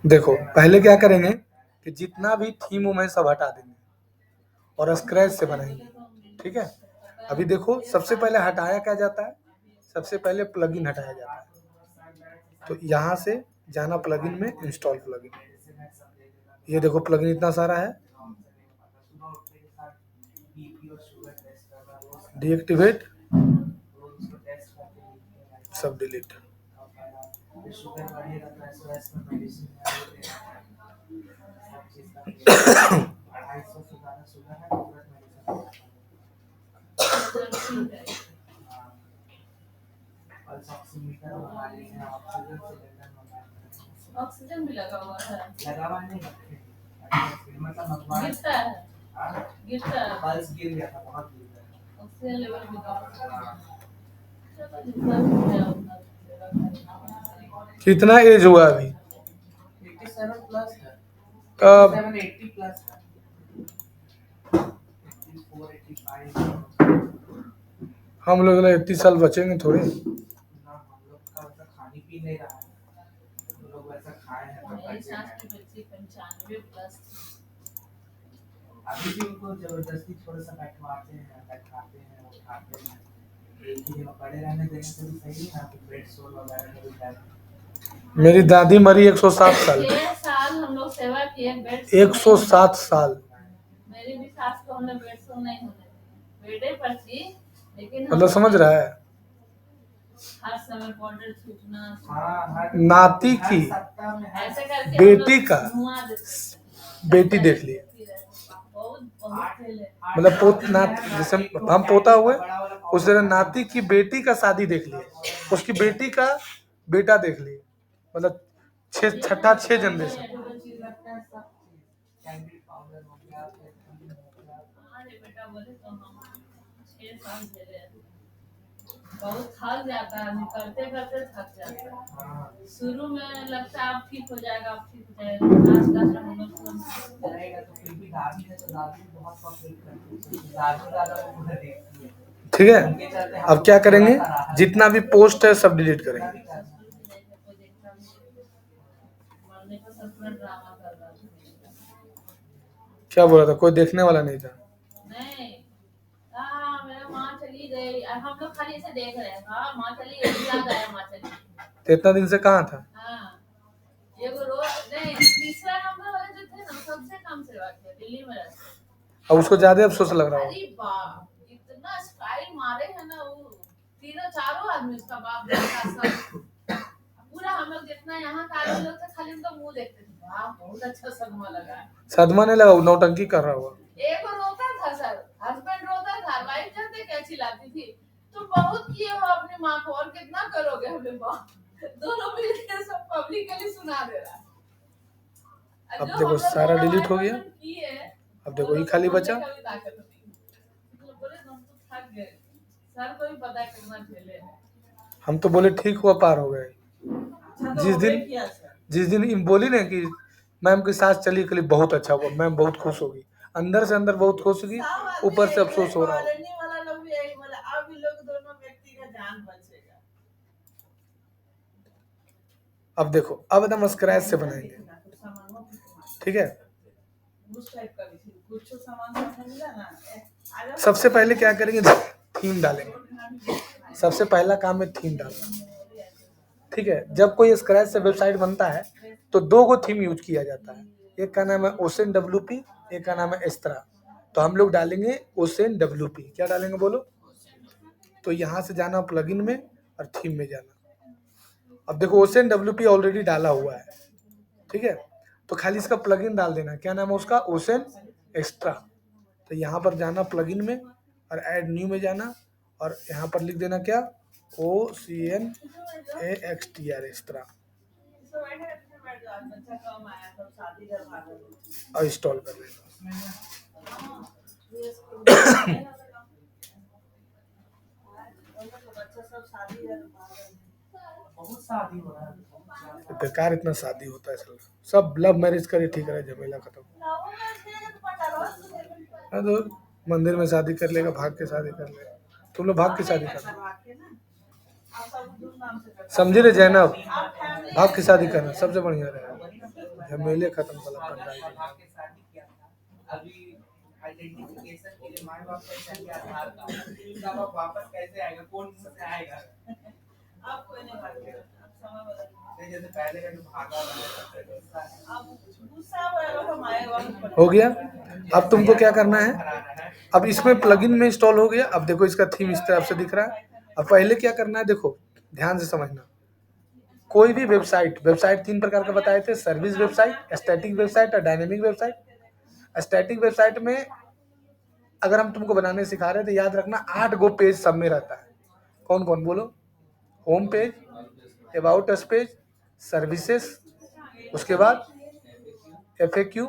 देखो पहले क्या करेंगे कि जितना भी थीम है सब हटा देंगे और स्क्रैच से बनाएंगे। ठीक है, अभी देखो सबसे पहले हटाया क्या जाता है, सबसे पहले प्लगइन हटाया जाता है। तो यहाँ से जाना प्लगइन में, इंस्टॉल प्लगइन। ये देखो प्लगइन इतना सारा है, डीएक्टिवेट, सब डिलीट। ऑक्सीजन भी लगा हुआ है, गिरता है, गिरता है, पल्स गिर गया था, बहुत गिर गया, ऑक्सीजन लेवल भी कितना एज हुआ अभी? 87 प्लस है, तब 780 प्लस है, 84 85। हम लोग 80 साल बचेंगे थोड़े। हम लोग का वैसा खाने पी नहीं रहा है, हम लोग वैसा खाए हैं तो 95 प्लस। अभी भी उनको जबरदस्ती थोड़ा सा बैठवाते हैं, बैठाते हैं, उठाते हैं, एक ही जगह पड़े रहने देने से भी सही है ना, बेड सोल वगैरह में भी बैठ। मेरी दादी मरी 107 साल। 6 साल हम लोग सेवा किए, बेड 107 साल। मेरी भी सास को हमने बेड सोल नहीं होने, बेडे पर थी, लेकिन मतलब समझ रहा है, हर समय पाउडर छूटना, नाती की ऐसे करके बेटी का बेटी देख लिए, मतलब पोत नात, जैसे हम पोता हुए उस तरह नाती की बेटी का शादी देख लिए, उसकी बेटी का बेटा देख लिए, मतलब छठा 6 जनरेशन। बहुत थक जाता है आदमी, करते करते थक जाता है। शुरू में लगता है अब ठीक हो जाएगा, अब ठीक हो जाएगा, लास्ट हम लोग करेगा तो फिर भी दादी है तो दादी बहुत कोऑपरेट करती है, दादी ज्यादा वो देखती है। ठीक है, अब क्या करेंगे, जितना भी पोस्ट है सब डिलीट करेंगे। क्या बोला था, कोई देखने वाला नहीं था। नहीं, मेरा माँ चली गई, हम लोग खाली ऐसे देख रहे हैं, हाँ माँ चली गई, याद आया माँ चली गई। तो इतना दिन से कहाँ था? हाँ, ये वो रोज नहीं, तीसरा नंबर वाले जो थे ना सबसे कम सेवा किया, दिल्ली में रहते। अब उसको ज्यादा अफसोस लग रहा है। अरे बाप, इतना स्टाइल मारे है ना वो, तीनों चारों आदमी, उसका बाप बेटा सब पूरा, हम लोग जितना यहाँ का आदमी लोग थे खाली उनका मुंह देखते थे, वाह बहुत अच्छा सदमा लगा। सदमा नहीं लगा, नौटंकी कर रहा हुआ। एक रोता था सर, हस्बैंड रोता था, वाइफ जानते क्या चिल्लाती थी, तुम बहुत किए हो अपनी माँ को और कितना करोगे हमें माँ, दोनों मिलकर सब पब्लिकली सुना दे रहा। अब देखो सारा डिलीट हो गया, अब देखो ये खाली बचा। सर को भी पता है कितना झेले। हम तो बोले ठीक हुआ, पार हो गए। जिस दिन बोली ना कि मैम की सास चली गई, बहुत अच्छा हुआ, मैम बहुत खुश होगी, अंदर से अंदर बहुत खुश होगी, ऊपर से अफसोस हो रहा है। अब देखो, अब एकदम स्क्रैच से बनाएंगे, ठीक है। सबसे पहले क्या करेंगे, थीम डालेंगे, सबसे पहला काम है थीम डालना, ठीक है। जब कोई स्क्रैच से वेबसाइट बनता है तो 2 गो थीम यूज किया जाता है, एक का नाम है ओशन WP, एक का नाम है एस्त्रा। तो हम लोग डालेंगे ओशन WP। क्या डालेंगे बोलो? तो यहाँ से जाना प्लगइन में और थीम में जाना। अब देखो ओशन WP ऑलरेडी डाला हुआ है, ठीक है, तो खाली इसका प्लगइन डाल देना। क्या नाम है उसका? Ocean extra. तो यहाँ पर जाना प्लगइन में और ऐड न्यू में जाना और यहाँ पर लिख देना क्या, OCNAXTR एक्स्ट्रा, और इंस्टॉल कर लेना। बेकार इतना शादी होता है, सब लव मैरिज करे, ठीक है, झमेला खत्म। तो मंदिर में शादी कर लेगा, भाग के शादी कर लेगा, तुम लोग भाग के शादी कर, समझे रे जैनब? भाग की शादी करना सबसे बढ़िया रहेगा, झमेले खत्म वाला करना है। अभी आइडेंटिफिकेशन के लिए माँ बाप का चाहिए आधार कार्ड, तब आप वापस कैसे आएगा, कौन मुंह से आएगा? आप कोई नहीं भागेगा, आप समय बदल नहीं, जैसे पहले का जो भागा वाला आप गुस्सा होएगा हम आएगा हो गया। अब तुमको क्या करना है, अब इसमें प्लगइन में इंस्टॉल हो गया। अब देखो इसका थीम इस तरफ से दिख रहा है। अब पहले क्या करना है, देखो ध्यान से समझना। कोई भी वेबसाइट 3 प्रकार का बताए थे, सर्विस वेबसाइट, स्टैटिक वेबसाइट और डायनेमिक वेबसाइट। स्टैटिक वेबसाइट में अगर हम तुमको बनाने सिखा रहे हैं तो याद रखना 8 गो पेज सब में रहता है। कौन कौन बोलो? Home page, about us page, services, उसके बाद FAQ,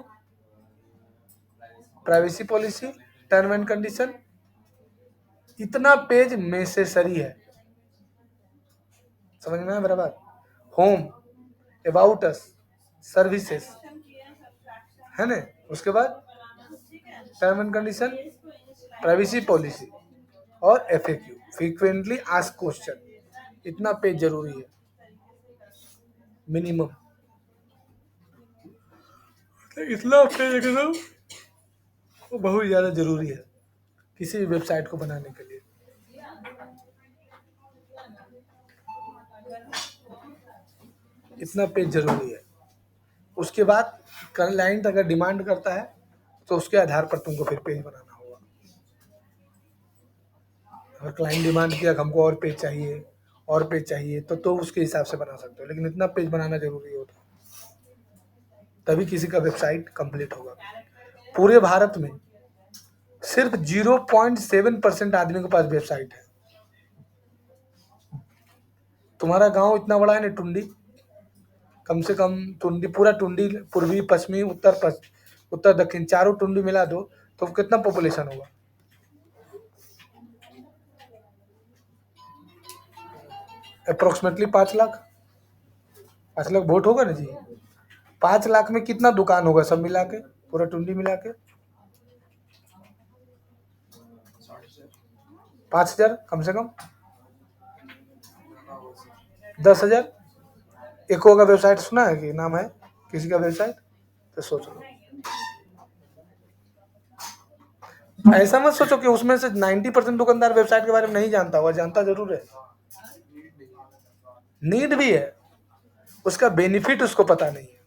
privacy policy, term and condition. इतना पेज नेसेसरी है, समझ में आया मेरा बात? होम, अबाउट अस, सर्विसेज, है ना, उसके बाद term and condition, privacy policy और FAQ, फ्रीक्वेंटली आस्क्ड क्वेश्चन। इतना पेज जरूरी है मिनिमम। इतना पेज एकदम वो बहुत ज़्यादा जरूरी है किसी भी वेबसाइट को बनाने के लिए। इतना पेज जरूरी है। उसके बाद क्लाइंट अगर डिमांड करता है तो उसके आधार पर तुमको फिर पेज बनाना होगा। अगर क्लाइंट डिमांड किया हमको और पेज चाहिए तो उसके हिसाब से बना सकते हो, लेकिन इतना पेज बनाना जरूरी होता है, तभी किसी का वेबसाइट कंप्लीट होगा। पूरे भारत में सिर्फ 0.7% आदमी के पास वेबसाइट है। तुम्हारा गांव इतना बड़ा है ना, टुंडी, कम से कम टुंडी, पूरा टुंडी, पूर्वी पश्चिमी उत्तर दक्षिण चारों टुंडी मिला दो तो कितना पॉपुलेशन होगा? अप्रोक्सीमेटली 5 लाख। 5 लाख वोट होगा ना जी। 5 लाख में कितना दुकान होगा सब मिला के, पूरा टुंडी मिला के? 5,000 कम से कम, 10,000। एको का वेबसाइट सुना है कि नाम है किसी का वेबसाइट? तो सोच लो। ऐसा मत सोचो कि उसमें से 90% दुकानदार वेबसाइट के बारे में नहीं जानता होगा, जानता जरूर है, नीड भी है, उसका बेनिफिट उसको पता नहीं है।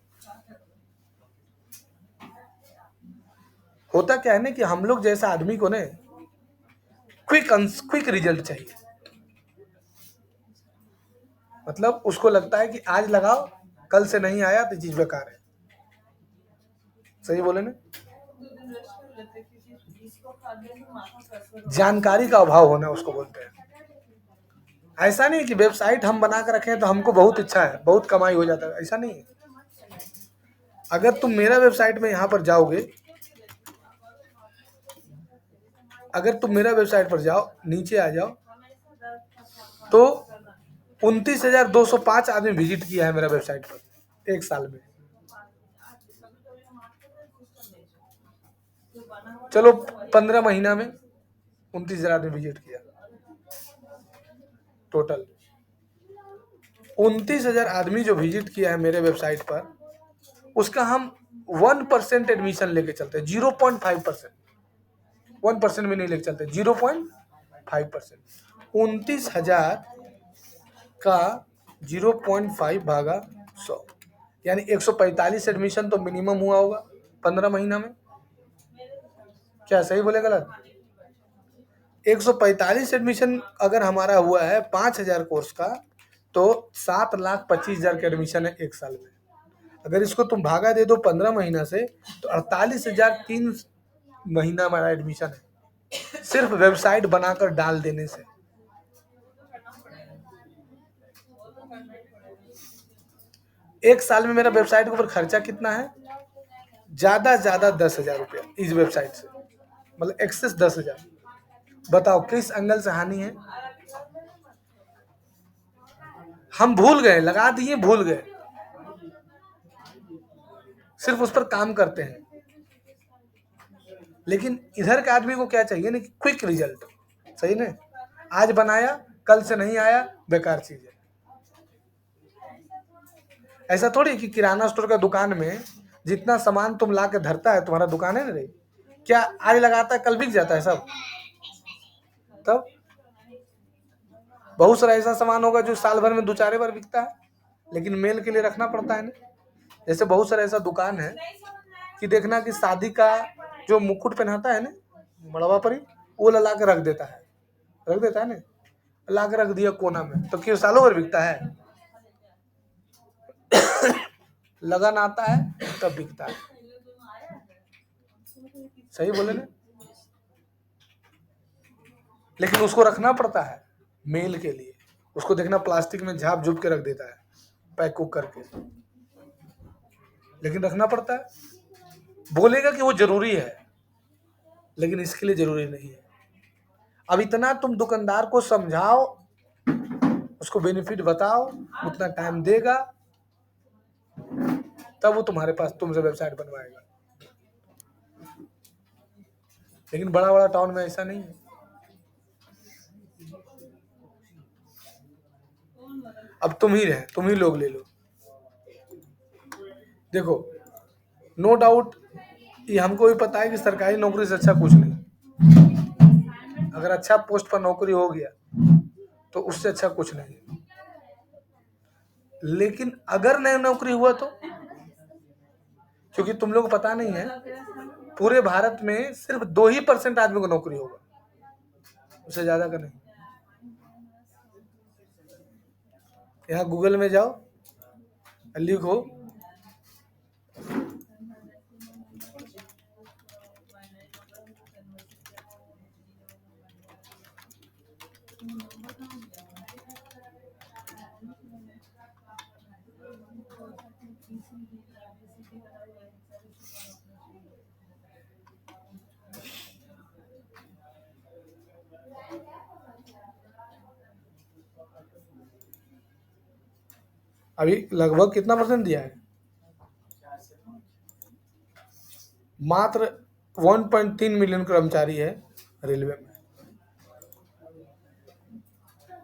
होता क्या है ना कि हम लोग जैसा आदमी को ना क्विक रिजल्ट चाहिए। मतलब उसको लगता है कि आज लगाओ, कल से नहीं आया तो चीज बेकार है। सही बोले ना? जानकारी का अभाव होना उसको बोलते हैं। ऐसा नहीं कि वेबसाइट हम बना कर रखें तो हमको बहुत इच्छा है, बहुत कमाई हो जाता है, ऐसा नहीं है। अगर तुम मेरा वेबसाइट में यहाँ पर जाओगे, अगर तुम मेरा वेबसाइट पर जाओ, नीचे आ जाओ, तो 29,205 आदमी विजिट किया है मेरा वेबसाइट पर 1 साल में। चलो 15 महीना में 29,000 आदमी विजिट किया, टोटल 29,000 आदमी जो विजिट किया है मेरे वेबसाइट पर, उसका हम 1% एडमिशन लेके चलते हैं, 0.5%, 1% भी नहीं लेके चलते, 0.5%। 29,000 का 0.5 भागा 100, यानी 145 एडमिशन तो मिनिमम हुआ होगा 15 महीना में। क्या सही बोले गलत? 145 एडमिशन अगर हमारा हुआ है 5,000 कोर्स का, तो 7,25,000 का एडमिशन है 1 साल में। अगर इसको तुम भागा दे दो 15 महीना से, तो 48,003 महीना हमारा एडमिशन है, सिर्फ वेबसाइट बनाकर डाल देने से। एक साल में मेरा वेबसाइट के ऊपर खर्चा कितना है? ज्यादा 10,000 रुपया इस वेबसाइट से, मतलब एक्सेस 10,000। बताओ किस एंगल से हानि है? हम भूल गए, लगा दिए, भूल गए, सिर्फ उस पर काम करते हैं। लेकिन इधर के आदमी को क्या चाहिए ना कि क्विक रिजल्ट, सही ना? आज बनाया, कल से नहीं आया, बेकार चीज है। ऐसा थोड़ी कि किराना स्टोर का दुकान में जितना सामान तुम ला के धरता है तुम्हारा दुकान है ना रे, क्या आज लगाता है कल बिक जाता है सब? तब बहुत सारा ऐसा सामान होगा जो साल भर में 2-4 बार बिकता है, लेकिन मेल के लिए रखना पड़ता है ना। जैसे बहुत सारा ऐसा दुकान है कि देखना कि शादी का जो मुकुट पहनाता है ना मड़वा परी, वो ला के रख देता है ना, ला के रख दिया कोना में, तो क्यों सालों भर बिकता है? लगन आता है तब बिकता है। सही बोले ना? लेकिन उसको रखना पड़ता है मेल के लिए, उसको देखना प्लास्टिक में झाप झूप के रख देता है पैक कुक करके, लेकिन रखना पड़ता है। बोलेगा कि वो जरूरी है, लेकिन इसके लिए जरूरी नहीं है। अब इतना तुम दुकानदार को समझाओ, उसको बेनिफिट बताओ, उतना टाइम देगा तब वो तुम्हारे पास तुमसे वेबसाइट बनवाएगा। लेकिन बड़ा बड़ा टाउन में ऐसा नहीं है। अब तुम ही लोग ले लो, देखो नो डाउट ये हमको भी पता है कि सरकारी नौकरी से अच्छा कुछ नहीं। अगर अच्छा पोस्ट पर नौकरी हो गया तो उससे अच्छा कुछ नहीं है। लेकिन अगर नई नौकरी हुआ तो, क्योंकि तुम लोग को पता नहीं है पूरे भारत में सिर्फ 2% आदमी को नौकरी होगा, उससे ज्यादा का नहीं। यहाँ गूगल में जाओ, लिखो अभी लगभग कितना % दिया है? मात्र 1.3 मिलियन कर्मचारी है रेलवे में।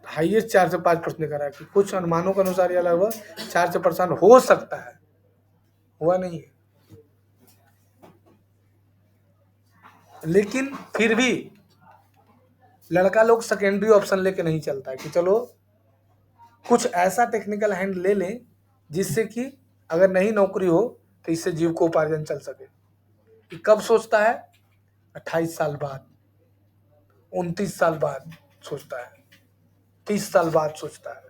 हाईएस्ट 4 से 5% का रहा है कि कुछ अनुमानों के अनुसार यह लगभग 4 से 5% हो सकता है, हुआ नहीं है। लेकिन फिर भी लड़का लोग सेकेंडरी ऑप्शन लेके नहीं चलता है कि चलो कुछ ऐसा टेक्निकल हैंड ले लें जिससे कि अगर नहीं नौकरी हो तो इससे जीविकोपार्जन चल सके। कि कब सोचता है? 28 साल बाद, 29 साल बाद सोचता है, 30 साल बाद सोचता है।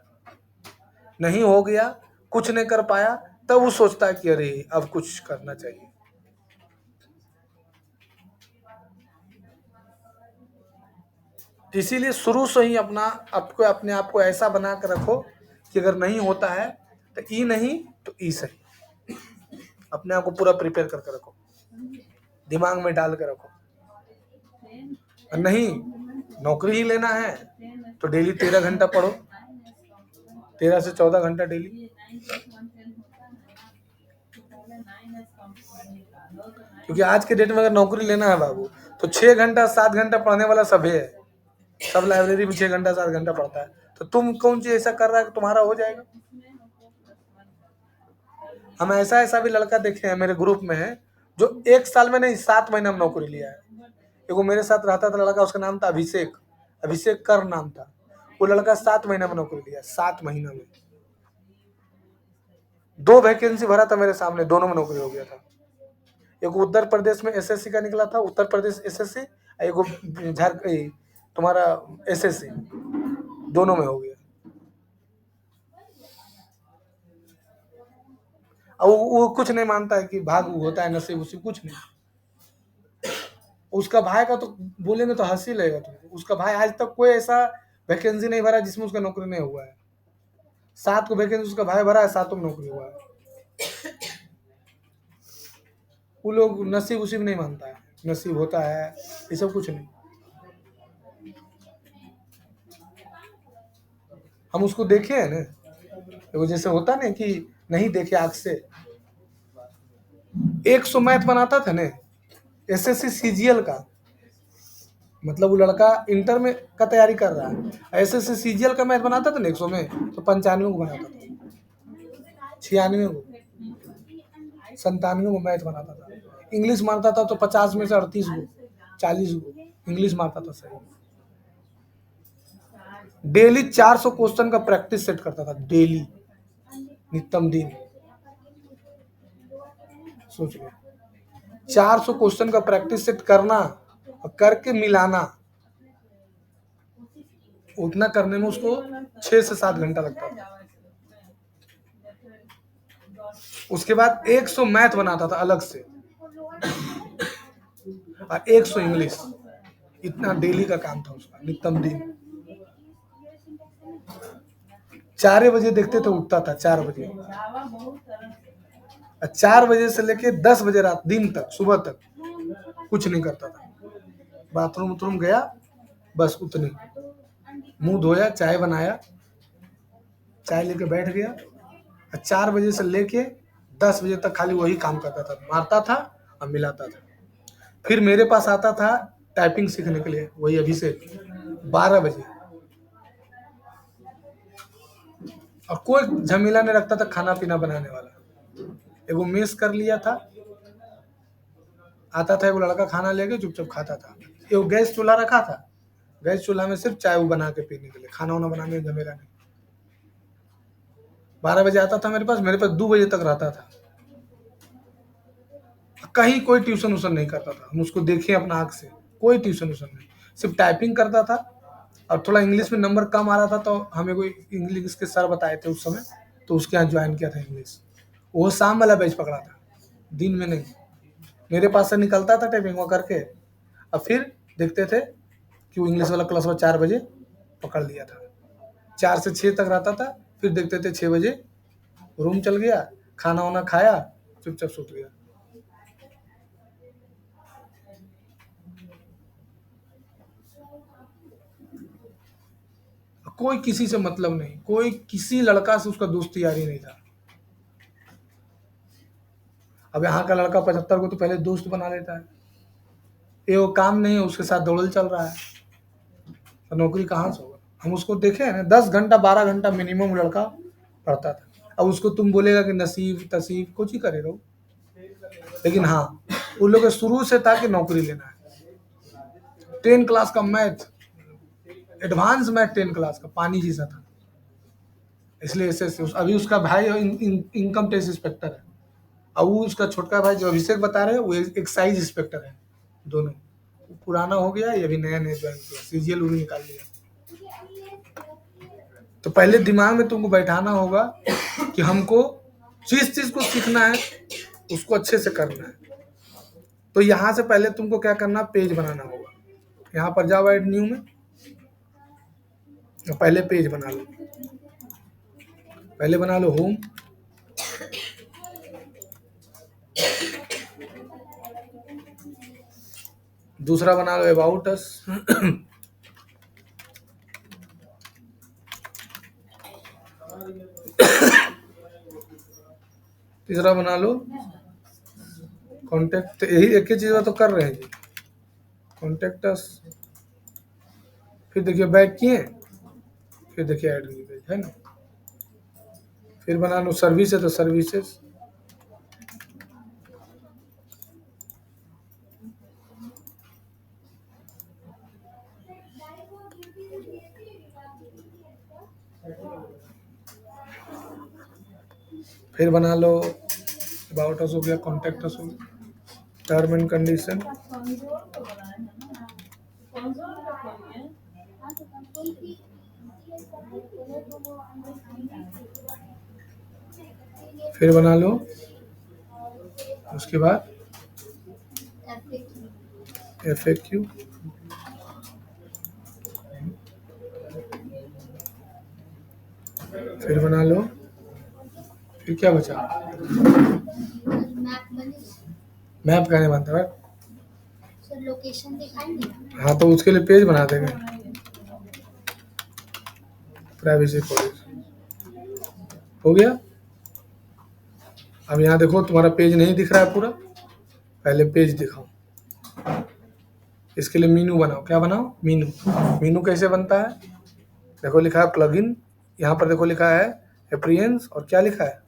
नहीं हो गया, कुछ नहीं कर पाया, तब वो सोचता है कि अरे अब कुछ करना चाहिए। इसीलिए शुरू से ही अपने आप को ऐसा बना कर रखो कि अगर नहीं होता है तो ई नहीं तो ई सही। अपने आप को पूरा प्रिपेयर करके रखो, दिमाग में डाल कर रखो। और नहीं नौकरी ही लेना है तो डेली 13 घंटा पढ़ो, 13 से 14 घंटा डेली। क्योंकि आज के डेट में अगर नौकरी लेना है बाबू तो 6 घंटा 7 घंटा पढ़ने वाला सभी है, सब लाइब्रेरी में 6 घंटा 7 घंटा पढ़ता है। तो तुम कौन चीज ऐसा कर रहा है कि तुम्हारा हो जाएगा? हम ऐसा भी लड़का देखे हैं मेरे ग्रुप में है जो 1 साल में नहीं 7 महीना में नौकरी लिया है। एगो मेरे साथ रहता था लड़का, उसका नाम था अभिषेक कर नाम था। वो लड़का 7 महीना में नौकरी लिया, 7 महीना में। 2 वैकेंसी भरा था मेरे सामने, दोनों में नौकरी हो गया था। एक उत्तर प्रदेश में एसएससी का निकला था, उत्तर प्रदेश एसएससी, एगो तुम्हारा एसएससी, दोनों में हो गया। अब वो कुछ नहीं मानता है कि भाग होता है, नसीब उसी कुछ नहीं। उसका भाई का तो बोलेंगे तो हंसी लगेगा तुमको। उसका भाई आज तक कोई ऐसा वैकेंसी नहीं भरा जिसमें उसका नौकरी नहीं हुआ है। 7 को वैकेंसी उसका भाई भरा है, 7 में नौकरी हुआ है। वो लोग नसीब उसीब नहीं मानता है, नसीब होता है ये सब कुछ नहीं। हम उसको देखे है ना, तो जैसे होता ना कि नहीं देखे आग से। 100 मैथ बनाता था ना एसएससी सीजीएल का, मतलब वो लड़का इंटर में का तैयारी कर रहा है, एसएससी सीजीएल का मैथ बनाता था ना 100 में तो 95 को बनाता था, 96 को 97 को मैथ बनाता था। इंग्लिश मारता था तो 50 में से 38 को 40 को इंग्लिश मारता था सही। डेली 400 क्वेश्चन का प्रैक्टिस सेट करता था, डेली नित्यम दिन। सोच लो 400 क्वेश्चन का प्रैक्टिस सेट करना और करके मिलाना, उतना करने में उसको 6 से 7 घंटा लगता था। उसके बाद 100 मैथ बनाता था अलग से और 100 इंग्लिश। इतना डेली का काम था उसका, नित्यम दिन। 4 बजे देखते थे उठता था, 4 बजे, और 4 बजे से लेके 10 बजे रात दिन तक, सुबह तक कुछ नहीं करता था। बाथरूम गया बस उतने, मुंह धोया, चाय बनाया, चाय लेके बैठ गया, और 4 बजे से लेके 10 बजे तक खाली वही काम करता था, मारता था और मिलाता था। फिर मेरे पास आता था टाइपिंग सीखने के लिए, वही अभिषेक, 12 बजे। और कोई झमेला नहीं रखता था खाना पीना बनाने वाला। एगो मेस कर लिया था, आता था एगो लड़का खाना लेके चुपचाप खाता था। एगो गैस चूल्हा रखा था, गैस चूल्हा में सिर्फ चाय बना के पीने के लिए, खाना वाना बनाने में झमेला नहीं। 12 बजे आता था मेरे पास 2 बजे तक रहता था। कहीं कोई ट्यूशन व्यूशन नहीं करता था, हम उसको देखे अपना आँख से, कोई ट्यूशन व्यूशन नहीं, सिर्फ टाइपिंग करता था। और थोड़ा इंग्लिश में नंबर कम आ रहा था तो हमें कोई इंग्लिश के सर बताए थे उस समय, तो उसके यहाँ ज्वाइन किया था इंग्लिश। वो शाम वाला बैच पकड़ा था, दिन में नहीं। मेरे पास से निकलता था टाइपिंग वो करके, और फिर देखते थे कि वो इंग्लिश वाला क्लास 4 बजे पकड़ लिया था। 4 से 6 तक रहता था, फिर देखते थे 6 बजे रूम चल गया, खाना वाना खाया, चुपचाप सूत गया। कोई किसी से मतलब नहीं, कोई किसी लड़का से उसका दोस्ती यारी नहीं था। अब यहाँ का लड़का 75 को तो पहले दोस्त बना लेता है, ये वो काम नहीं है, उसके साथ दौड़ल चल रहा है, तो नौकरी कहाँ से होगा। हम उसको देखे हैं ना, 10 घंटा 12 घंटा मिनिमम लड़का पढ़ता था। अब उसको तुम बोलेगा कि नसीब तसीब कुछ ही करेगा वो, लेकिन हाँ उन लोग शुरू से था कि नौकरी लेना है। 10 क्लास का मैथ, एडवांस मैथ 10 क्लास का पानी जैसा था, इसलिए ऐसे अभी उसका भाई इनकम टैक्स इंस्पेक्टर है, और वो उसका छोटका भाई जो अभिषेक बता रहे हैं वो एक्साइज इंस्पेक्टर है। दोनों पुराना हो गया, ये भी नया ज्वाइन किया, सीजीएल उन्हें निकाल लिया। तो पहले दिमाग में तुमको बैठाना होगा कि हमको जिस चीज को सीखना है उसको अच्छे से करना है। तो यहाँ से पहले तुमको क्या करना, पेज बनाना होगा। यहाँ पर जाओ ऐड न्यू में, पहले पेज बना लो, पहले बना लो होम, दूसरा बना लो अबाउट अस, तीसरा बना लो कॉन्टेक्ट। यही एक ही चीज तो कर रहे हैं जी, कॉन्टेक्ट अस। फिर देखिए बैक किए, फिर देखिए ऐड न्यू पेज है ना। फिर बना लो सर्विस है तो सर्विसेज, फिर बना लो अबाउट अस हो गया, कॉन्टेक्ट अस हो गया, टर्म एंड कंडीशन, फिर बना लो उसके बाद FAQ, फिर बना लो, फिर क्या बचा, मैप कहने बनता है सर, लोकेशन दिखाएंगे। हाँ, तो उसके लिए पेज बना देंगे, प्राइवेसी पॉलिसी हो गया। अब यहाँ देखो तुम्हारा पेज नहीं दिख रहा है पूरा, पहले पेज दिखाओ। इसके लिए मीनू बनाओ, क्या बनाओ, मीनू। मीनू कैसे बनता है, देखो लिखा है प्लगइन, यहाँ पर देखो लिखा है एप्रियंस, और क्या लिखा है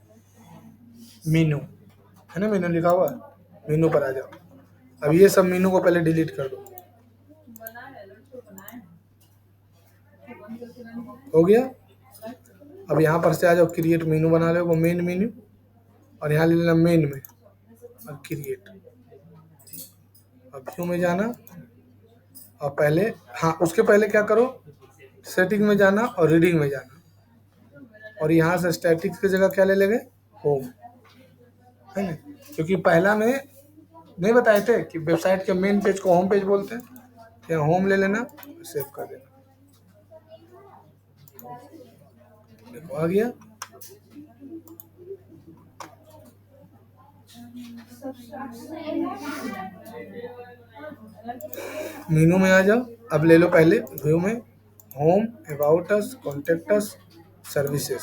मीनू है ना, मीनू लिखा हुआ, मीनू पर आ जाओ। अब ये सब मीनू को पहले डिलीट कर दो। हो गया। अब यहाँ पर से आ जाओ, क्रिएट मीनू बना लो, वो मेन मीनू, और यहाँ ले लेना मेन में और क्रिएट। अब व्यू में जाना और पहले, हाँ उसके पहले क्या करो, सेटिंग में जाना और रीडिंग में जाना, और यहाँ से स्टैटिक्स की जगह क्या ले लेंगे, होम, है ना, क्योंकि पहला में नहीं बताए थे कि वेबसाइट के मेन पेज को होम पेज बोलते हैं, तो यहाँ होम ले लेना, सेव कर देना। देखो आ गया। मीनू में आ जाओ। अब ले लो पहले व्यू में home, about us, contact us, services,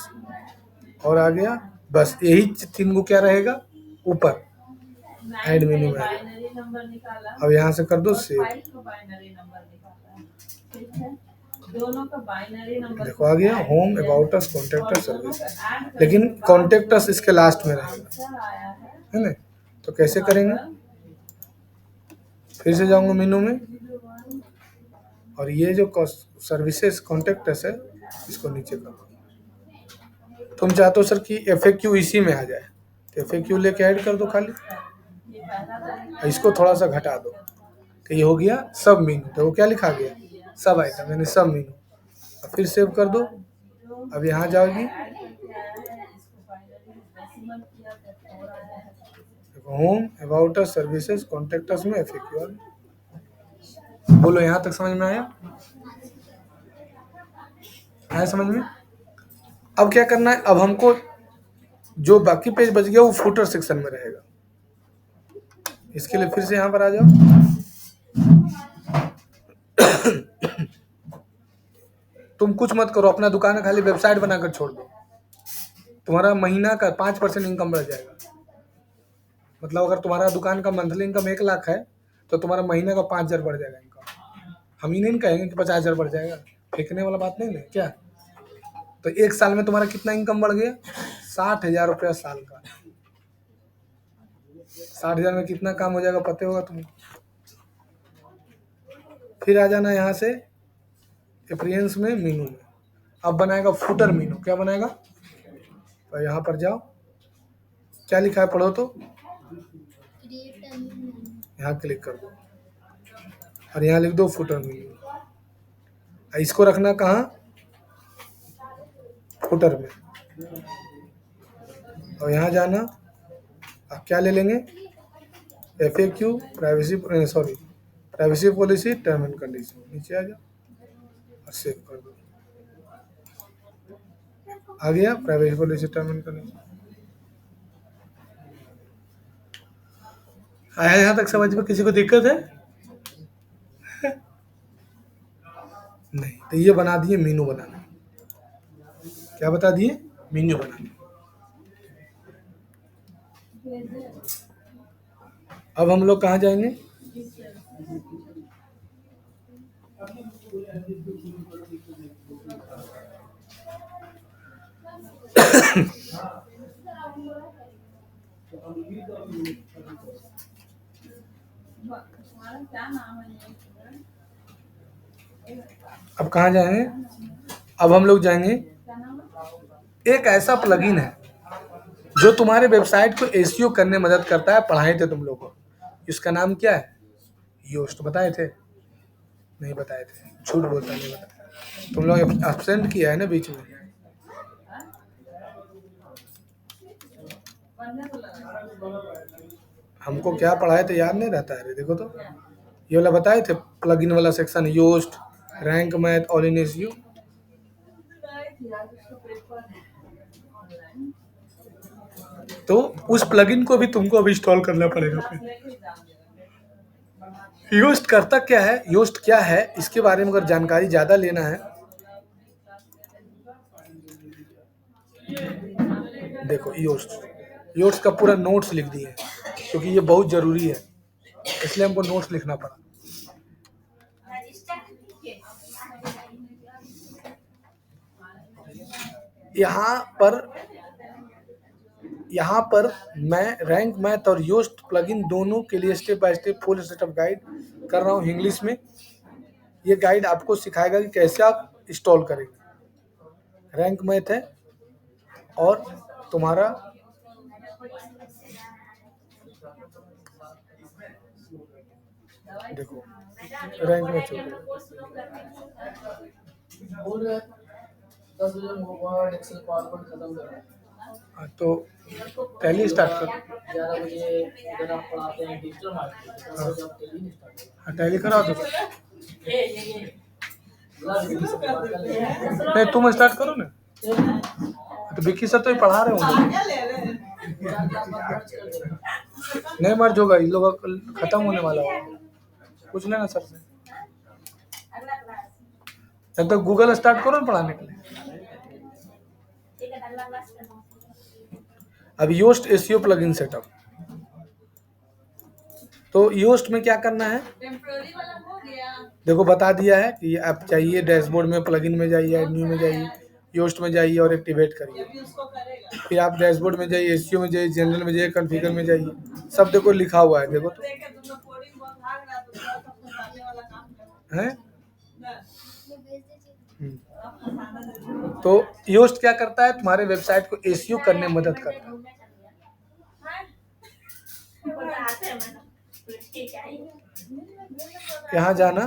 और आ गया। बस यही तीन को क्या रहेगा ऊपर ऐड मेनू में। बाइनरी नंबर निकाला, अब यहाँ से कर दो सेव। फाइल का बाइनरी नंबर निकाला, ठीक है, दोनों का बाइनरी नंबर। देखो आ गया home, about us, contact us, service, लेकिन कॉन्टेक्ट अस इसके लास्ट में रहेगा, है ना। तो कैसे करेंगे, फिर से जाऊंगा मेनू में, और ये जो सर्विसेज कॉन्टेक्ट अस है इसको नीचे करो। तुम चाहते हो सर कि FAQ इसी में आ जाए, तो FAQ लेके ऐड कर दो खाली, इसको थोड़ा सा घटा दो, तो ये हो गया सब मीनू। तो वो क्या लिखा गया, सब आइटम, यानी सब मीनू। अब फिर सेव कर दो। अब यहाँ जाओगी, home, about us, services, contact us में FAQ आ गया। बोलो यहाँ तक समझ में आया? आया समझ में? अब क्या करना है, अब हमको जो बाकी पेज बच गया वो फुटर सेक्शन में रहेगा। इसके लिए फिर से यहाँ पर आ जाओ। तुम कुछ मत करो, अपना दुकान खाली वेबसाइट बनाकर छोड़ दो, तुम्हारा महीना का 5% इनकम बढ़ जाएगा। मतलब अगर तुम्हारा दुकान का मंथली इनकम 1 लाख है तो तुम्हारा महीने का 5,000 बढ़ जाएगा इनकम। हम ही नहीं कहेंगे कि 50,000 बढ़ जाएगा, फेंकने वाला बात नहीं है क्या। तो 1 साल में तुम्हारा कितना इनकम बढ़ गया, 60,000 रुपया साल का। 60,000 में कितना काम हो जाएगा पता होगा तुम्हें। फिर आ जाना यहाँ से एक्सपीरियंस में मीनू में। अब बनाएगा फुटर मीनू। क्या बनाएगा, तो यहाँ पर जाओ, क्या लिखा है पढ़ो तो, क्रिएट अ न्यू मेनू। यहाँ क्लिक कर दो और यहाँ लिख दो फुटर मीनू। इसको रखना कहाँ, फुटर में, और यहाँ जाना। अब क्या ले लेंगे, FAQ, privacy policy, term and condition, नीचे आ जाओ और सेव कर दो। आ गया privacy policy, term and condition. आया यहाँ तक समझ में? किसी को दिक्कत है? नहीं। तो ये बना दिए मीनू बनाना। क्या बता दिए, मीनू बनाना। अब हम लोग कहाँ जाएंगे, क्या नाम है, अब कहाँ जाएंगे, अब हम लोग जाएंगे, क्या नाम है? एक ऐसा प्लगइन है जो तुम्हारे वेबसाइट को SEO करने में मदद करता है। पढ़ाए थे तुम लोग को, इसका नाम क्या है, योस्ट। बताए थे? नहीं बताए थे, झूठ बोलता, नहीं बताया। तुम लोग एब्सेंट किया है ना बीच में। हमको क्या पढ़ाए थे याद नहीं रहता है। देखो तो ये वाला बताए थे, प्लगइन वाला section, Yoast, Rank Math, all in SEO। तो उस प्लगइन को भी तुमको अभी इंस्टॉल करना पड़ेगा फिर। योस्ट करता क्या है, योस्ट क्या है, इसके बारे में अगर जानकारी ज़्यादा लेना है, देखो योस्ट का पूरा नोट्स लिख दिए, क्योंकि ये बहुत ज़रूरी है, इसलिए हमको नोट्स लिखना पड़ा। यहाँ पर यहाँ पर मैं रैंक मैथ और योस्ट प्लगइन दोनों के लिए step by step full setup guide कर रहा हूँ इंग्लिश में। ये गाइड आपको सिखाएगा कि कैसे आप इंस्टॉल करेंगे। रैंक मैथ है और तुम्हारा देखो रैंक मैथ तो टैली स्टार्ट कर। हाँ टैली करा दो। नहीं तुम स्टार्ट करो ना। तो विक्की सर तो ही पढ़ा रहे होंगे। नहीं मर्ज होगा, इन लोगों का खत्म होने वाला है। पूछ लेना सर से। जब तक गूगल स्टार्ट करो ना पढ़ाने के लिए। अब योस्ट एसईओ प्लगइन सेटअप। तो योस्ट में क्या करना है देखो बता दिया है कि आप चाहिए डैशबोर्ड में, प्लगइन में जाइए, ऐड न्यू में जाइए, योस्ट में जाइए और एक्टिवेट करिए। फिर आप डैशबोर्ड में जाइए, एसईओ में जाइए, जनरल में जाइए, कॉन्फ़िगर में जाइए। सब देखो लिखा हुआ है, देखो तो है। तो योस्ट क्या करता है, तुम्हारे वेबसाइट को एसईओ करने में मदद करता है। यहाँ जाना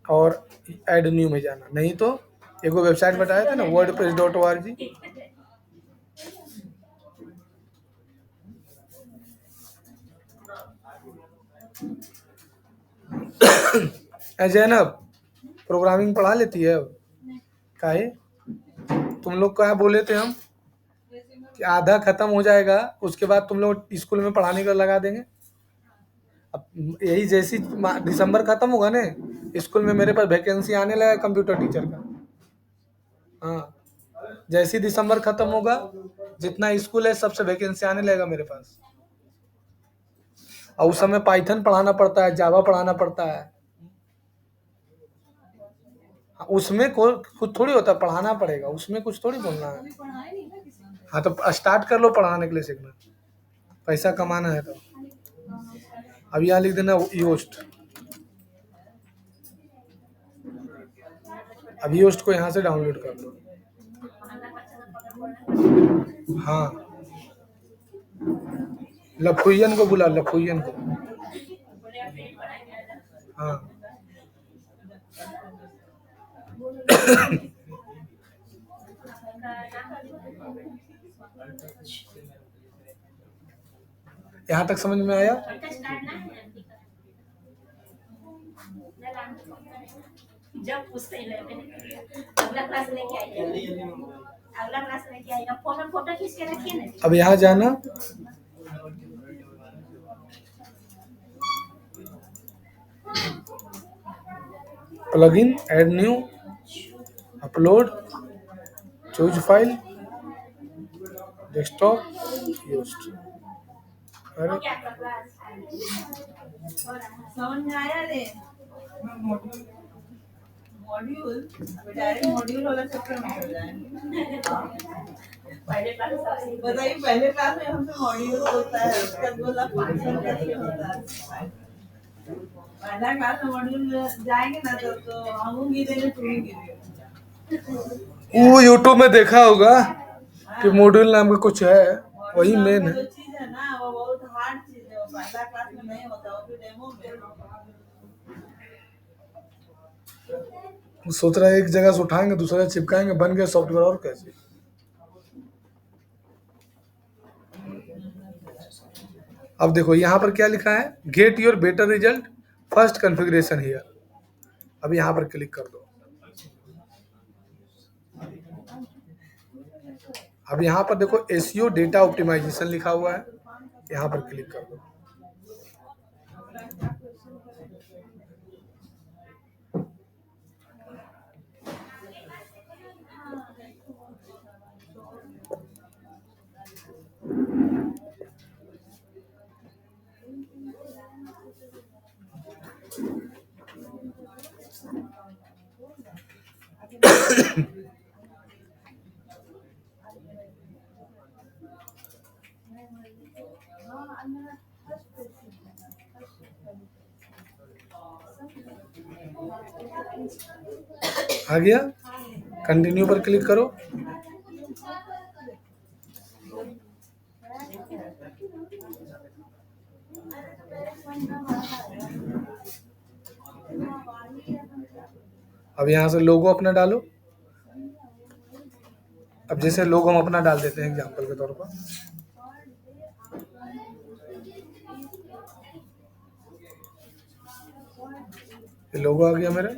और ऐड न्यू में जाना, नहीं तो एक वेबसाइट बताया था ना wordpress.org। जैनब प्रोग्रामिंग पढ़ा लेती है अब? काहे तुम लोग क्या बोले थे हम कि आधा खत्म हो जाएगा उसके बाद तुम लोग स्कूल में पढ़ाने का लगा देंगे। अब यही जैसी दिसंबर खत्म होगा ना, स्कूल में मेरे पास वैकेंसी आने लगा कंप्यूटर टीचर का। हाँ जैसी दिसंबर खत्म होगा, जितना स्कूल है सबसे वैकेंसी आने लगेगा मेरे पास। और उस समय पाइथन पढ़ाना पड़ता है, जावा पढ़ाना पड़ता है। उसमें कुछ थोड़ी होता, पढ़ाना पड़ेगा, उसमें कुछ थोड़ी बोलना है। हाँ तो स्टार्ट कर लो पढ़ाने के लिए सीखना, पैसा कमाना है तो। अब यहाँ लिख देना योस्ट। अब योस्ट को यहाँ से डाउनलोड कर लो। हाँ लफुयन को बुला, लफुयन को। हाँ यहाँ तक समझ में आया? जब पूछते हैं अगला क्लास लेके आइएगा, अगला क्लास लेके आइएगा, फोटो खींच के रखिए ना। अब यहाँ जाना, plugin, add new, upload, choose file, desktop, Yoast. अरे समझ में आया रे? मॉड्यूल डायरेक्ट मॉड्यूल वाला चक्कर में चल जाएंगे। बताइए पहले क्लास में हमसे मॉड्यूल होता है, उसका 2 लाख 500 कैसे होता है। पहला क्लास में मॉड्यूल जाएंगे ना तो हम गिरेंगे, तुम गिरेंगे। वो यूट्यूब में देखा होगा कि मॉड्यूल नाम का कुछ है, वही मेन है। जो चीज है ना वो बहुत हार्ड चीज है, वो पहला क्लास में नहीं होता, वो भी डेमो में। सोच रहा है एक जगह से उठाएंगे दूसरा चिपकाएंगे, बन गया सॉफ्टवेयर। और कैसे? अब देखो यहाँ पर क्या लिखा है, get your better result first configuration here. अब यहाँ पर क्लिक कर दो। अब यहाँ पर देखो एसईओ डेटा ऑप्टिमाइजेशन लिखा हुआ है, यहाँ पर क्लिक कर दो। आ गया, कंटिन्यू पर क्लिक करो। अब यहाँ से लोगो अपना डालो। अब जैसे लोगो हम अपना डाल देते हैं एग्जांपल के तौर पर। ये लोगो आ गया मेरा।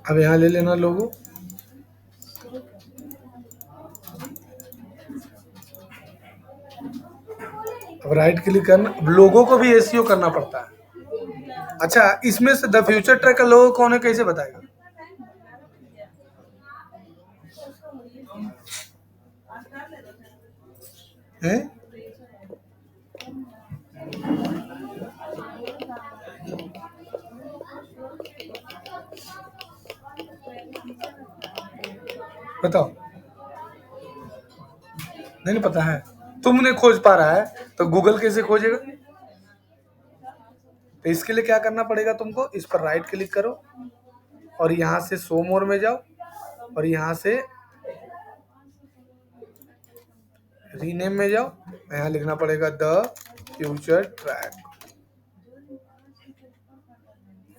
अब यहाँ ले लेना लोगो। अब राइट क्लिक करना। अब लोगो को भी एसईओ करना पड़ता है। अच्छा, इसमें से द फ्यूचर ट्रैक का लोगो कौन है, कैसे बताएगा? हैं? बताओ। नहीं पता है, तुमने खोज पा रहा है तो गूगल कैसे खोजेगा? तो इसके लिए क्या करना पड़ेगा तुमको, इस पर राइट क्लिक करो और यहाँ से शो मोर में जाओ और यहाँ से रीनेम में जाओ। यहाँ लिखना पड़ेगा द फ्यूचर ट्रैक।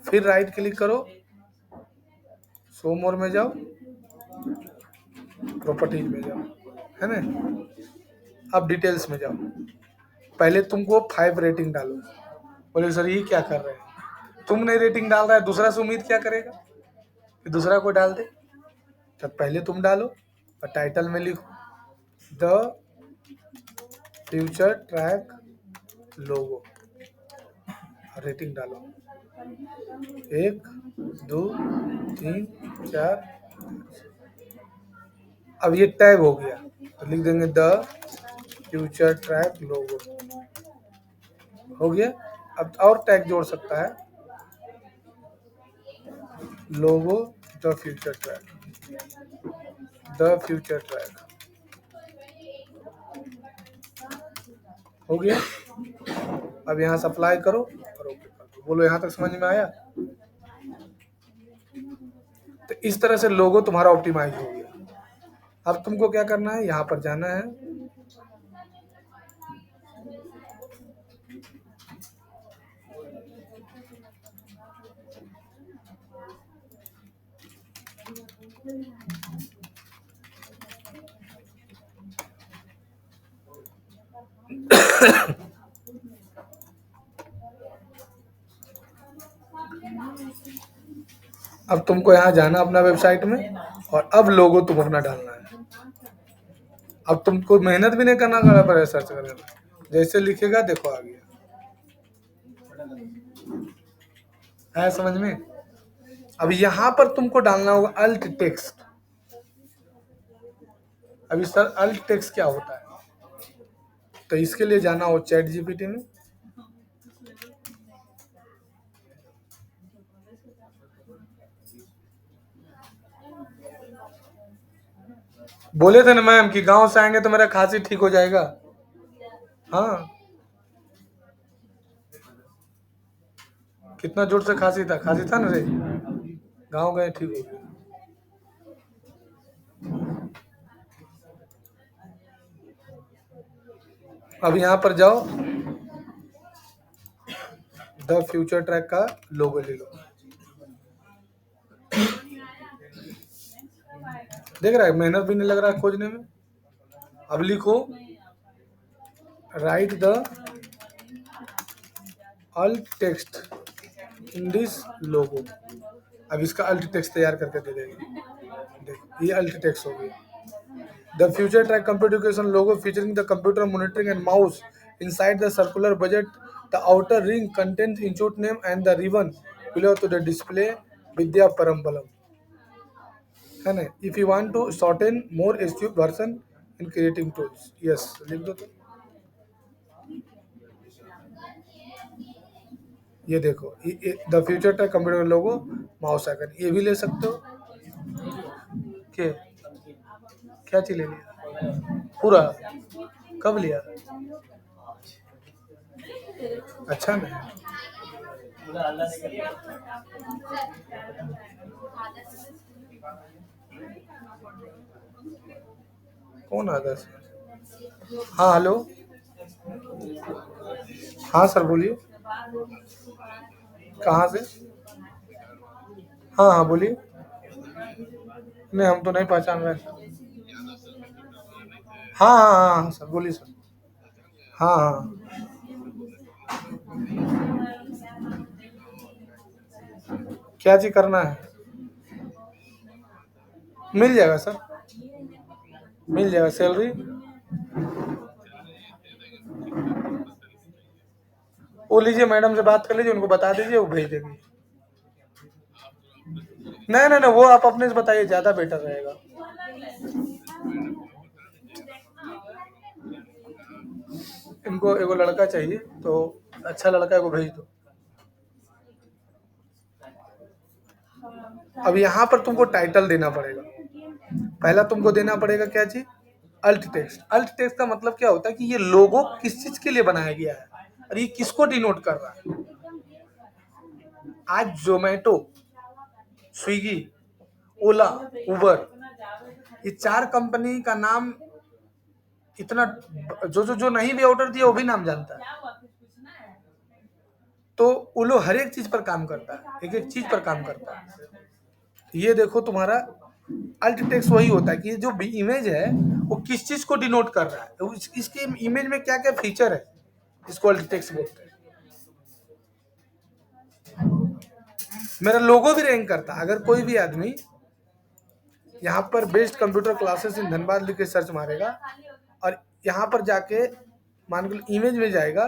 फिर राइट क्लिक करो, शो मोर में जाओ, प्रॉपर्टीज में जाओ, है ना। अब डिटेल्स में जाओ। पहले तुमको 5 रेटिंग डालो। बोले सर ये क्या कर रहे हैं, तुमने रेटिंग डाल रहा है, दूसरा से उम्मीद क्या करेगा कि दूसरा को डाल दे। जब पहले तुम डालो और टाइटल में लिखो the future track logo, rating डालो 1 2 3 4। अब ये टैग हो गया तो लिख देंगे द फ्यूचर ट्रैक लोगो, हो गया। अब और टैग जोड़ सकता है, logo the future track, the future track, हो गया। अब यहाँ से अप्लाई करो और ओके कर दो। बोलो यहाँ तक समझ में आया? तो इस तरह से लोगो तुम्हारा ऑप्टिमाइज हो गया। अब तुमको क्या करना है, यहाँ पर जाना है, अब तुमको यहाँ जाना अपना वेबसाइट में और अब लोगो तुम अपना डालना है। अब तुमको मेहनत भी नहीं करना पड़ेगा सर्च करने में, जैसे लिखेगा देखो आ गया। है समझ में? अब यहाँ पर तुमको डालना होगा अल्ट टेक्स्ट। अभी सर अल्ट टेक्स्ट क्या होता है, तो इसके लिए जाना हो चैट जीपीटी में। बोले थे ना मैम कि गांव से आएंगे तो मेरा खांसी ठीक हो जाएगा। हाँ, कितना जोर से खांसी था ना रे, गांव गए ठीक हो गया। अब यहाँ पर जाओ, द फ्यूचर ट्रैक का लोगो ले लो। देख रहा है, मेहनत भी नहीं लग रहा है खोजने में। अब लिखो write the alt text in this logo. अब इसका अल्ट टेक्स्ट तैयार करके दे देंगे। देखो ये अल्ट टेक्स्ट हो गया। The future track computer education logo featuring the computer monitoring and mouse inside the circular budget. The outer ring contains institute name and the ribbon below to the display Vidya Parambalam. है ना? If you want to shorten more astute version in creating tools, yes, लिख दो तो। ये देखो the future tech computer logo mouse icon, ये भी ले सकते हो। के क्या चीज ले लिया पूरा? कब लिया? अच्छा नहीं कौन आदर्श? हाँ हेलो, हाँ सर बोलिए, कहाँ से? हाँ हाँ बोलिए। नहीं हम तो नहीं पहचान रहे। हाँ हाँ हाँ हाँ सर बोलिए सर। हाँ हाँ क्या चीज करना है? मिल जाएगा सर, मिल जाएगा। सैलरी वो लीजिए, मैडम से बात कर लीजिए, उनको बता दीजिए, वो भेज देंगे। नहीं नहीं नहीं, वो आप अपने से बताइए, ज़्यादा बेटर रहेगा। इनको एगो लड़का चाहिए, तो अच्छा लड़का को भेज दो। अब यहाँ पर तुमको टाइटल देना पड़ेगा। पहला तुमको देना पड़ेगा क्या चीज? Alt text. अल्ट टेक्स्ट का मतलब क्या होता है कि ये लोगो किस चीज के लिए बनाया गया है और ये किसको डिनोट कर रहा है। आज जोमेटो, स्विगी, ओला, उबर, ये 4 कंपनी का नाम इतना, जो नहीं भी ऑर्डर दिया वो भी नाम जानता है। तो वो लोग हर एक चीज पर काम करता है, एक एक चीज पर काम करता है। ये देखो तुम्हारा अल्ट टेक्स्ट वही होता है कि ये जो इमेज है वो किस चीज को डिनोट कर रहा है, इसके इमेज में क्या क्या फीचर है, इसको अल्ट टेक्स्ट बोलते हैं। मेरा लोगो भी रैंक करता है। अगर कोई भी आदमी यहाँ पर best computer classes in Dhanbad लिख के सर्च मारेगा और यहाँ पर जाके मान लो इमेज में जाएगा,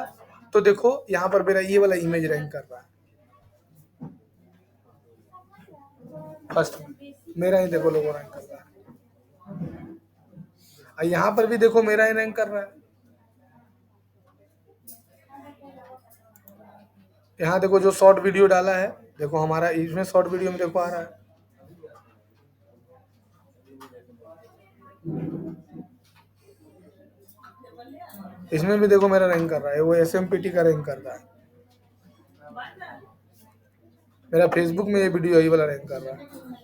तो देखो यहाँ पर मेरा ये वाला इमेज रैंक कर रहा है फर्स्ट में, मेरा ही देखो लोगो रैंक कर रहा है। और यहाँ पर भी देखो मेरा ही रैंक कर रहा है। यहाँ देखो जो शॉर्ट वीडियो डाला है, देखो हमारा इसमें शॉर्ट वीडियो में देखो आ रहा है। इसमें भी देखो मेरा रैंक कर रहा है, वो SMPT का रैंक कर रहा है। मेरा फेसबुक में ये वीडियो यही वाला रैंक कर रहा है।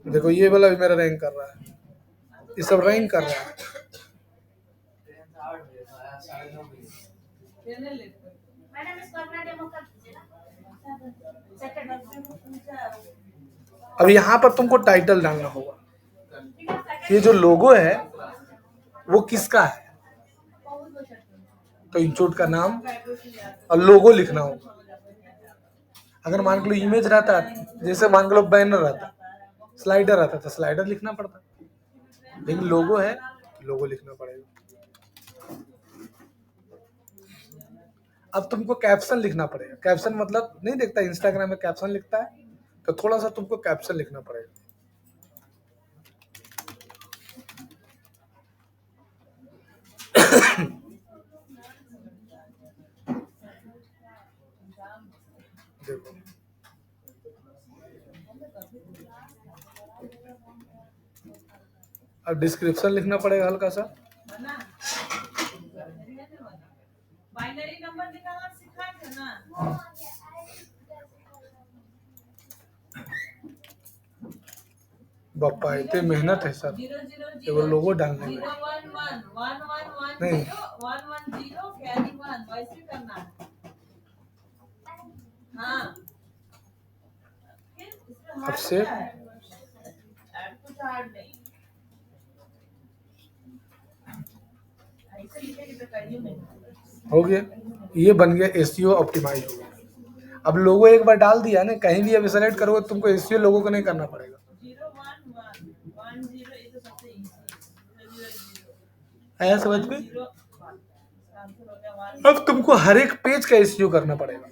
देखो ये वाला भी मेरा रैंक कर रहा है, ये सब रैंक कर रहा है। मैडम इसको अपना डेमो कर दीजिए ना सैटरडे। अब यहाँ पर तुमको टाइटल डालना होगा। ये जो लोगो है वो किसका है, तो इंस्टीट्यूट का नाम और लोगो लिखना होगा। अगर मान लो इमेज रहता, जैसे मान लो बैनर रहता, स्लाइडर रहता, तो स्लाइडर लिखना पड़ता, लेकिन लोगो है, लोगो लिखना पड़ेगा। अब तुमको कैप्शन लिखना पड़ेगा। कैप्शन मतलब नहीं देखता इंस्टाग्राम में कैप्शन लिखता है, तो थोड़ा सा तुमको कैप्शन लिखना पड़ेगा। देखो अब डिस्क्रिप्शन लिखना पड़ेगा हल्का सा। बाइनरी नंबर निकालना सिखा थे ना। बापा इतनी मेहनत है सर, 000 वो लोगो डालने में। 011 नहीं 110 कैरी 1 वैसे करना है। हाँ अब से कुछ हार्ड नहीं, ऐसे लिखेंगे तो करिए नहीं। हो गया, ये बन गया SEO ऑप्टिमाइज हो गया। अब लोगो एक बार डाल दिया ना, कहीं भी अब सेलेक्ट करोगे तुमको SEO लोगो को नहीं करना पड़ेगा। 011 10 ये तो सबसे इजी है। आया समझ में? अब तुमको हर एक पेज का SEO करना पड़ेगा,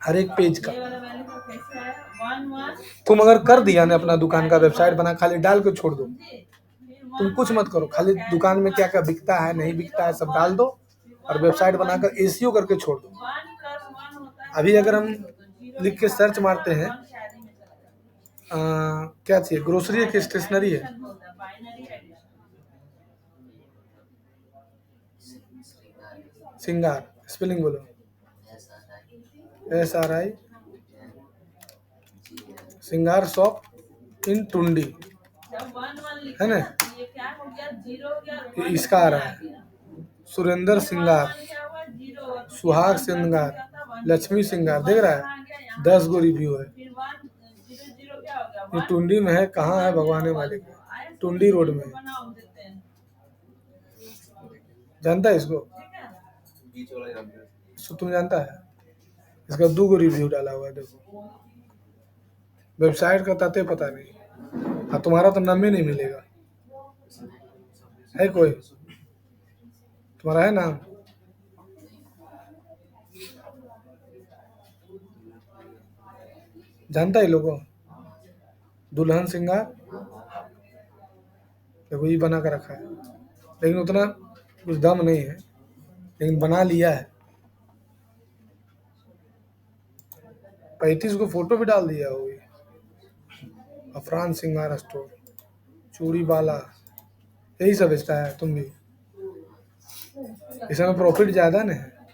हर एक पेज का। ये वाला मैंने तो कैसे है 11 तुम अगर कर दिया ना अपना दुकान का वेबसाइट बना, खाली डाल के छोड़ दो, फिर तुम कुछ मत करो, खाली दुकान में क्या क्या बिकता है नहीं बिकता है सब डाल दो और वेबसाइट बनाकर एसईओ करके छोड़ दो। अभी अगर हम लिख के सर्च मारते हैं क्या चाहिए, ग्रोसरी है कि स्टेशनरी है? सिंगार, स्पेलिंग बोलो। SRI, सिंगार शॉप इन टुंडी, है ना? ये इसका आ रहा है, सुरेंद्र सिंगार, सुहाग सिंगार, लक्ष्मी सिंगार, देख रहा है 10 गो रिव्यू है। ये टुंडी में है, कहाँ है भगवान मालिक, टुंडी रोड में है। जानता है इसको? इसको तुम जानता है? इसका 2 गो रिव्यू डाला हुआ है, देखो। वेबसाइट का ताते पता नहीं, और तुम्हारा तो नाम ही नहीं मिलेगा। है कोई तुम्हारा है नाम? जानता है लोगों? दुल्हन सिंगार, देखो ये बना कर रखा है, लेकिन उतना कुछ दम नहीं है, लेकिन बना लिया है। 35 को फोटो भी डाल दिया हुई। अफरान सिंगार स्टोर, चूड़ी बाला, यही सब बेचता है। तुम भी इसमें प्रॉफिट ज़्यादा न है,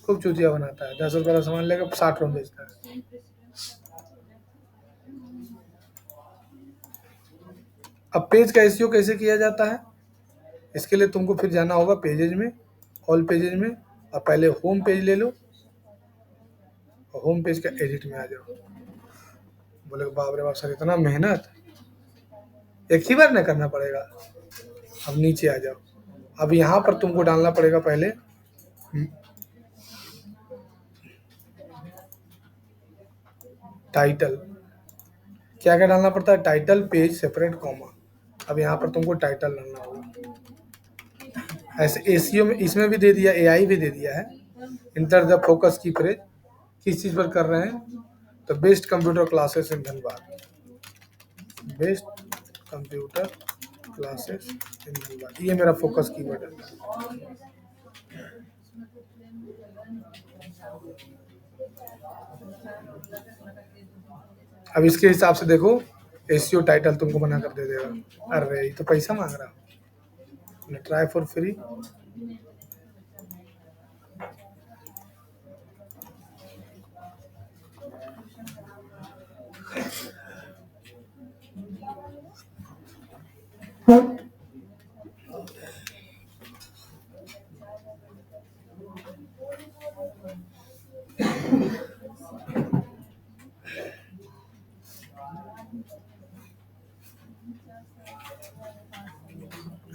खूब चूतिया बनाता है। 10 रुपये का सामान लेकर 60 रुपये बेचता है। अब पेज का एसईओ कैसे किया जाता है, इसके लिए तुमको फिर जाना होगा पेजेज में, ऑल पेजेज में, और पहले होम पेज ले लो और होम पेज का एडिट में आ जाओ। बोले बाप रे बाप सर, इतना मेहनत एक ही बार नहीं करना पड़ेगा। अब नीचे आ जाओ। अब यहाँ पर तुमको डालना पड़ेगा पहले टाइटल। क्या क्या डालना पड़ता है? Title, page, separate, comma. अब यहाँ पर तुमको टाइटल डालना होगा। ऐसे एसईओ में इसमें भी दे दिया, एआई भी दे दिया है। इंटर द फोकस की फ्रेज, किस चीज़ पर कर रहे हैं? तो best computer classes in Dhanbad, best computer classes in Dhanbad, ये मेरा फोकस कीवर्ड है। अब इसके हिसाब से देखो एसईओ टाइटल तुमको बना कर दे देगा। अरे ये तो पैसा मांग रहा, ट्राई फॉर फ्री।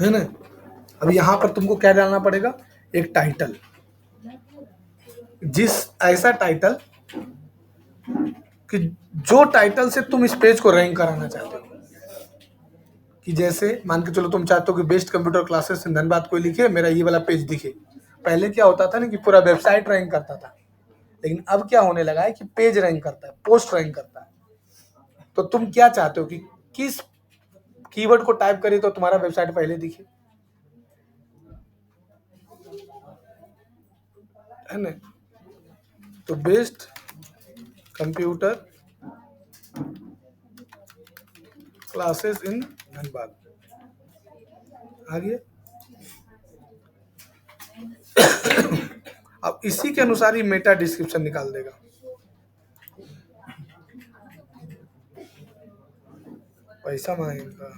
है ना? अब यहाँ पर तुमको क्या डालना पड़ेगा? एक टाइटल, ऐसा टाइटल कि जो टाइटल से तुम इस पेज को रैंक कराना चाहते हो। कि जैसे मान के चलो तुम चाहते हो कि best computer classes in Dhanbad कोई लिखे, मेरा ये वाला पेज दिखे। पहले क्या होता था ना कि पूरा वेबसाइट रैंक करता था, लेकिन अब क्या होने लगा है कि पेज रैंक करता है, पोस्ट रैंक करता है। तो तुम क्या चाहते हो कि किस कीवर्ड को टाइप करे तो तुम्हारा वेबसाइट पहले दिखे, है ना? तो best computer classes in Dhanbad आ गया। अब इसी के अनुसार ही मेटा डिस्क्रिप्शन निकाल देगा। पैसा मांगेगा।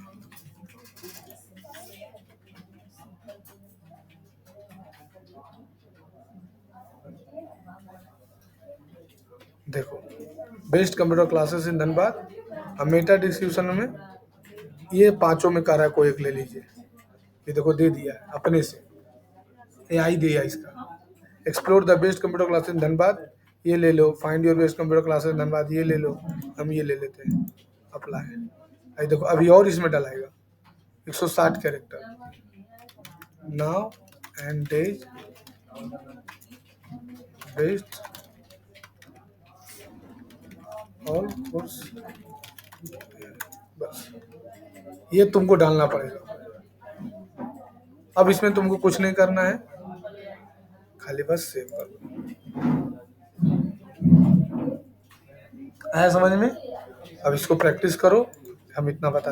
देखो best computer classes in Dhanbad, अब मेटा डिस्क्रिप्शन में ये 5 में कर रहा है, कोई एक ले लीजिए। ये देखो दे दिया है अपने से, एआई दिया इसका। Explore the best computer classes in Dhanbad, ये ले लो। Find your best computer classes in Dhanbad, ये ले लो। हम ये ले लेते हैं, अप्लाई। अभी देखो अभी और इसमें डलाएगा 160 character. Now and days best all course, बस ये तुमको डालना पड़ेगा। अब इसमें तुमको कुछ नहीं करना है, खाली बस सेव कर दो। आया समझ में? अब इसको प्रैक्टिस करो, हम इतना बता दें।